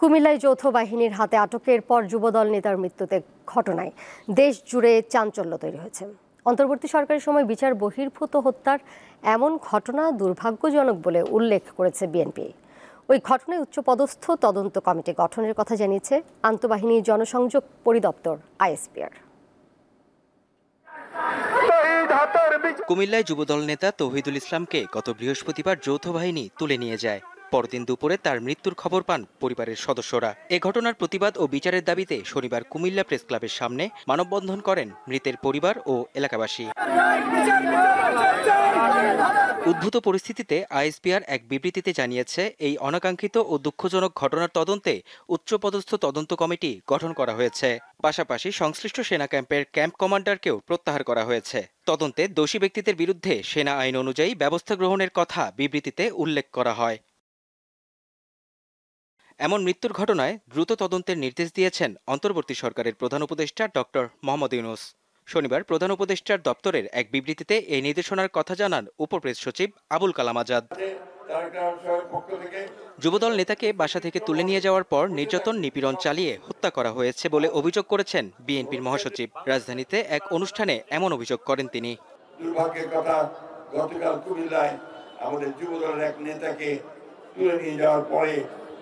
কুমিল্লায় যৌথ বাহিনীর হাতে আটকের পর যুবদল নেতার মৃত্যুতে ঘটনায় দেশ জুড়ে চাঞ্চল্য তৈরি হয়েছে। অন্তর্বর্তী সরকারের সময় বিচার বহির্ভূত হত্যার এমন ঘটনা দুর্ভাগ্যজনক বলে উল্লেখ করেছে বিএনপি। ওই ঘটনায় উচ্চপদস্থ তদন্ত কমিটি গঠনের কথা জানিয়েছে আন্তঃবাহিনী জনসংযোগ পরিদপ্তর আইএসপিআর। কুমিল্লায় যুবদল নেতা তৌহিদুল ইসলামকে গত বৃহস্পতিবার যৌথ বাহিনী তুলে নিয়ে যায়। পরদিন দুপুরে তার মৃত্যুর খবর পান পরিবারের সদস্যরা। এ ঘটনার প্রতিবাদ ও বিচারের দাবিতে শনিবার কুমিল্লা প্রেস ক্লাবের সামনে মানববন্ধন করেন মৃতের পরিবার ও এলাকাবাসী। উদ্ভূত পরিস্থিতিতে আইএসপিআর এক বিবৃতিতে জানিয়েছে, এই অনাকাঙ্ক্ষিত ও দুঃখজনক ঘটনার তদন্তে উচ্চপদস্থ তদন্ত কমিটি গঠন করা হয়েছে। পাশাপাশি সংশ্লিষ্ট সেনা ক্যাম্পের ক্যাম্প কমান্ডারকেও প্রত্যাহার করা হয়েছে। তদন্তে দোষী ব্যক্তিদের বিরুদ্ধে সেনা আইন অনুযায়ী ব্যবস্থা গ্রহণের কথা বিবৃতিতে উল্লেখ করা হয়। এমন মৃত্যুর ঘটনায় দ্রুত তদন্তের নির্দেশ দিয়েছেন অন্তর্বর্তী সরকারের প্রধান উপদেষ্টা ডক্টর মোহাম্মদ ইউনূস। শনিবার প্রধান উপদেষ্টার দপ্তরের এক বিবৃতিতে এই নির্দেশনার কথা জানান উপপ্রেস সচিব আবুল কালাম আজাদ। যুবদল নেতাকে বাসা থেকে তুলে নিয়ে যাওয়ার পর নির্যাতন নিপীড়ন চালিয়ে হত্যা করা হয়েছে বলে অভিযোগ করেছেন বিএনপির মহাসচিব। রাজধানীতে এক অনুষ্ঠানে এমন অভিযোগ করেন তিনি। দুর্ভাগ্যের কথা, গতকাল কুমিল্লায় আমাদের যুবদলের এক নেতাকে তুলে নিয়ে যাওয়ার পরে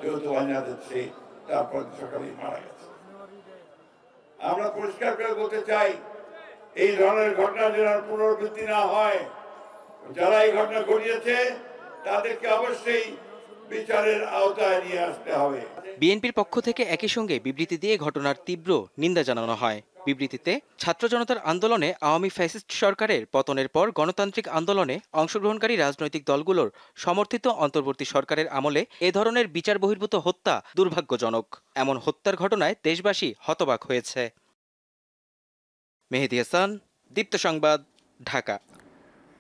যৌথ বাহিনী সে তারপর সকালে মারা গেছে। আমরা পরিষ্কার করে বলতে চাই, এই ধরনের ঘটনা যেন পুনরাবৃত্তি না হয়। যারা এই ঘটনা ঘটিয়েছে তাদেরকে অবশ্যই বিচারের আওতায় নিয়ে আসতে হবে। বিএনপির পক্ষ থেকে একই সঙ্গে বিবৃতি দিয়ে ঘটনার তীব্র নিন্দা জানানো হয়। বিবৃতিতে ছাত্র জনতার আন্দোলনে আওয়ামী ফ্যাসিস্ট সরকারের পতনের পর গণতান্ত্রিক আন্দোলনে অংশগ্রহণকারী রাজনৈতিক দলগুলোর সমর্থিত অন্তর্বর্তী সরকারের আমলে এ ধরনের বিচার বহির্ভূত হত্যা দুর্ভাগ্যজনক। এমন হত্যার ঘটনায় দেশবাসী হতবাক হয়েছে। মেহেদী হাসান, দীপ্ত সংবাদ, ঢাকা।